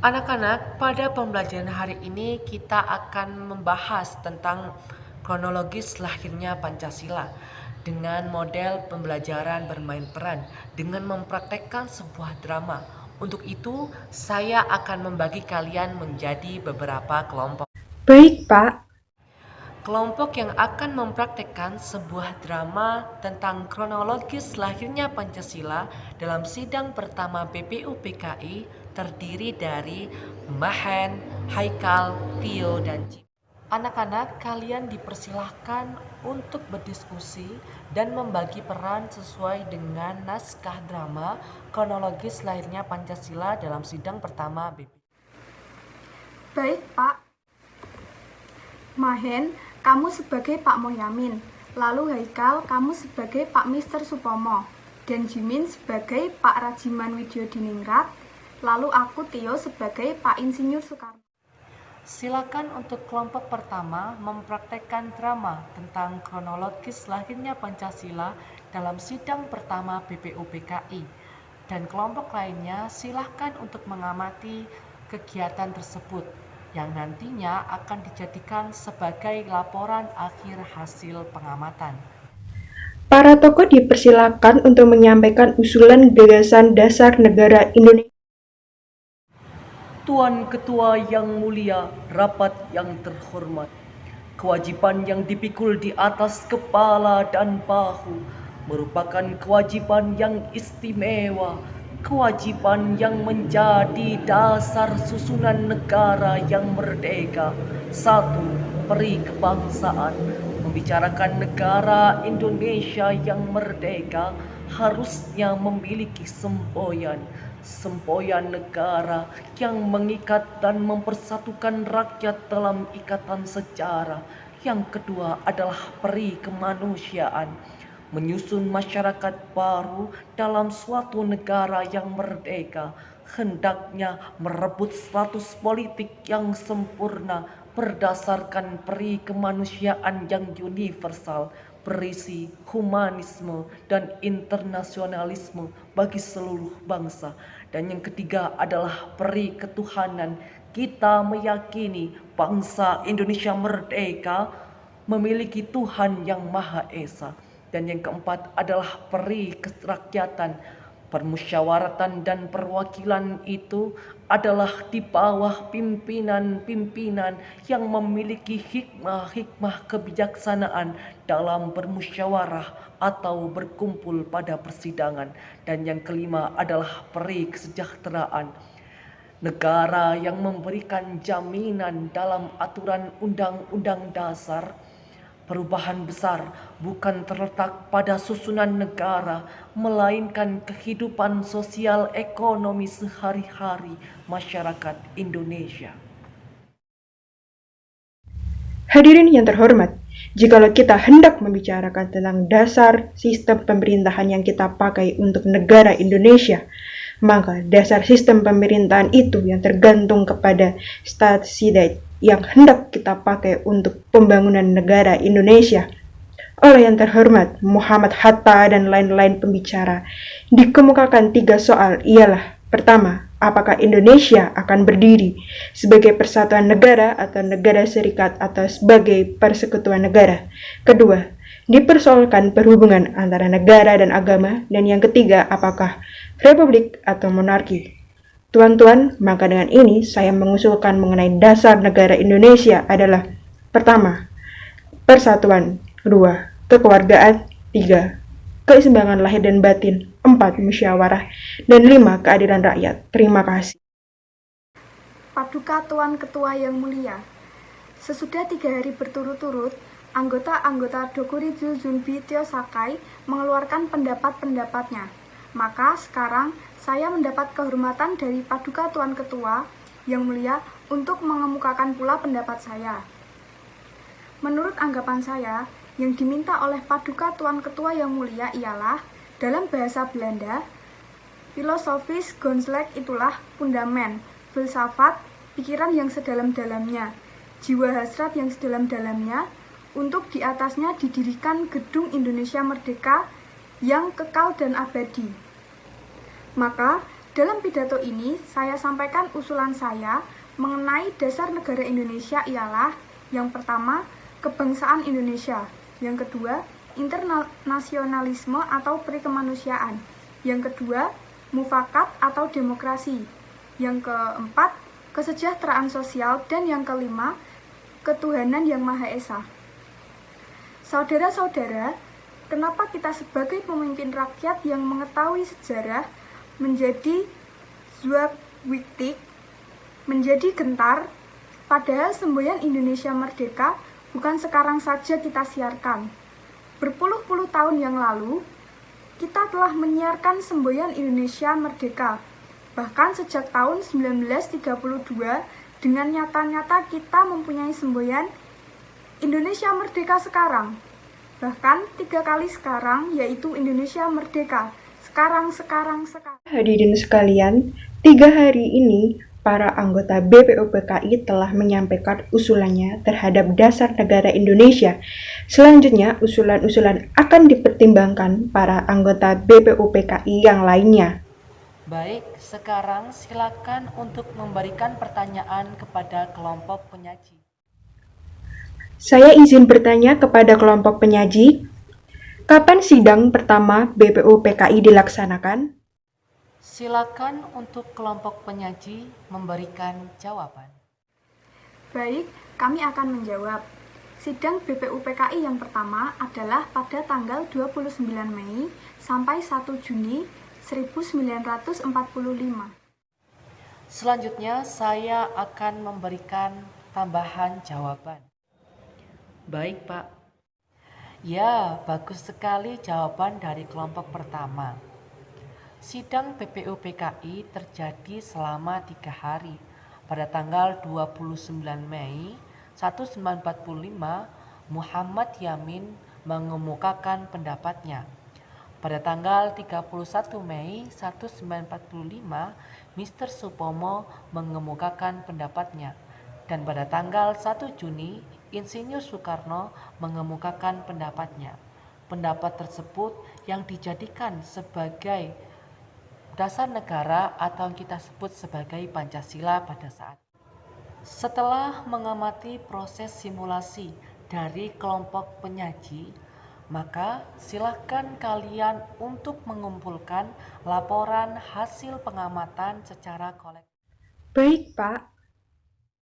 Anak-anak, pada pembelajaran hari ini kita akan membahas tentang kronologis lahirnya Pancasila dengan model pembelajaran bermain peran dengan mempraktekkan sebuah drama. Untuk itu, saya akan membagi kalian menjadi beberapa kelompok. Baik, Pak. Kelompok yang akan mempraktekkan sebuah drama tentang kronologis lahirnya Pancasila dalam sidang pertama BPUPKI terdiri dari Mahen, Haikal, Tio, dan Jim. Anak-anak, kalian dipersilahkan untuk berdiskusi dan membagi peran sesuai dengan naskah drama kronologis lahirnya Pancasila dalam sidang pertama BPUPKI. Baik, Pak. Mahen, kamu sebagai Pak Mohyamin. Lalu Haikal, kamu sebagai Pak Mister Supomo. Dan Jimin sebagai Pak Rajiman Widyodiningrat. Lalu aku Tio sebagai Pak Insinyur Soekarno. Silakan untuk kelompok pertama mempraktekkan drama tentang kronologis lahirnya Pancasila dalam sidang pertama BPUPKI. Dan kelompok lainnya silakan untuk mengamati kegiatan tersebut yang nantinya akan dijadikan sebagai laporan akhir hasil pengamatan. Para tokoh dipersilakan untuk menyampaikan usulan gagasan dasar negara Indonesia. Tuan Ketua yang mulia, rapat yang terhormat. Kewajiban yang dipikul di atas kepala dan bahu merupakan kewajiban yang istimewa, kewajiban yang menjadi dasar susunan negara yang merdeka. 1. Peri kebangsaan. Membicarakan negara Indonesia yang merdeka harusnya memiliki semboyan negara yang mengikat dan mempersatukan rakyat dalam ikatan sejarah. Yang kedua adalah peri kemanusiaan, menyusun masyarakat baru dalam suatu negara yang merdeka, hendaknya merebut status politik yang sempurna berdasarkan peri kemanusiaan yang universal, berisi humanisme dan internasionalisme bagi seluruh bangsa. Dan yang ketiga adalah peri ketuhanan. Kita meyakini bangsa Indonesia merdeka memiliki Tuhan yang Maha Esa. Dan yang keempat adalah peri kerakyatan. Permusyawaratan dan perwakilan itu adalah di bawah pimpinan-pimpinan yang memiliki hikmah kebijaksanaan dalam bermusyawarah atau berkumpul pada persidangan. Dan yang kelima adalah peri kesejahteraan. Negara yang memberikan jaminan dalam aturan undang-undang dasar. Perubahan besar bukan terletak pada susunan negara, melainkan kehidupan sosial ekonomi sehari-hari masyarakat Indonesia. Hadirin yang terhormat, jikalau kita hendak membicarakan tentang dasar sistem pemerintahan yang kita pakai untuk negara Indonesia, maka dasar sistem pemerintahan itu yang tergantung kepada statistik yang hendak kita pakai untuk pembangunan negara Indonesia. Oleh yang terhormat Muhammad Hatta dan lain-lain pembicara, dikemukakan 3 soal ialah: pertama, apakah Indonesia akan berdiri sebagai persatuan negara atau negara serikat atau sebagai persekutuan negara? Kedua, dipersoalkan perhubungan antara negara dan agama. Dan yang ketiga, apakah republik atau monarki? Tuan-tuan, maka dengan ini saya mengusulkan mengenai dasar negara Indonesia adalah: pertama, persatuan; kedua, kekeluargaan; tiga, keseimbangan lahir dan batin; empat, musyawarah; dan lima, keadilan rakyat. Terima kasih. Paduka Tuan Ketua yang mulia, sesudah 3 hari berturut-turut, anggota-anggota Dokuritsu Junbi Tio Sakai mengeluarkan pendapat-pendapatnya. Maka sekarang saya mendapat kehormatan dari Paduka Tuan Ketua yang mulia untuk mengemukakan pula pendapat saya. Menurut anggapan saya, yang diminta oleh Paduka Tuan Ketua yang mulia ialah, dalam bahasa Belanda, filosofis Grondslag itulah fundamen, filsafat, pikiran yang sedalam-dalamnya, jiwa hasrat yang sedalam-dalamnya, untuk di atasnya didirikan gedung Indonesia Merdeka yang kekal dan abadi. Maka, Dalam pidato ini, saya sampaikan usulan saya mengenai dasar negara Indonesia ialah yang pertama, kebangsaan Indonesia, yang kedua, internasionalisme atau perikemanusiaan, yang kedua, mufakat atau demokrasi, yang keempat, kesejahteraan sosial, dan yang kelima, ketuhanan yang Maha Esa. Saudara-saudara, kenapa kita sebagai pemimpin rakyat yang mengetahui sejarah menjadi Zwaigwiktik, menjadi gentar, padahal semboyan Indonesia merdeka bukan sekarang saja kita siarkan. Berpuluh-puluh tahun yang lalu, kita telah menyiarkan semboyan Indonesia merdeka. Bahkan sejak tahun 1932, dengan nyata-nyata kita mempunyai semboyan Indonesia merdeka sekarang. Bahkan 3 kali sekarang, yaitu Indonesia merdeka. Sekarang. Hadirin sekalian, 3 hari ini para anggota BPUPKI telah menyampaikan usulannya terhadap dasar negara Indonesia. Selanjutnya, usulan-usulan akan dipertimbangkan para anggota BPUPKI yang lainnya. Baik, sekarang silakan untuk memberikan pertanyaan kepada kelompok penyaji. Saya izin bertanya kepada kelompok penyaji, kapan sidang pertama BPUPKI dilaksanakan? Silakan untuk kelompok penyaji memberikan jawaban. Baik, kami akan menjawab. Sidang BPUPKI yang pertama adalah pada tanggal 29 Mei sampai 1 Juni 1945. Selanjutnya saya akan memberikan tambahan jawaban. Baik, Pak. Ya, bagus sekali jawaban dari kelompok pertama. Sidang BPUPKI terjadi selama 3 hari. Pada tanggal 29 Mei 1945, Muhammad Yamin mengemukakan pendapatnya. Pada tanggal 31 Mei 1945, Mr. Supomo mengemukakan pendapatnya. Dan pada tanggal 1 Juni, Insinyur Soekarno mengemukakan pendapatnya. Pendapat tersebut yang dijadikan sebagai dasar negara atau yang kita sebut sebagai Pancasila pada saat. Setelah mengamati proses simulasi dari kelompok penyaji, maka silakan kalian untuk mengumpulkan laporan hasil pengamatan secara kolektif. Baik, Pak.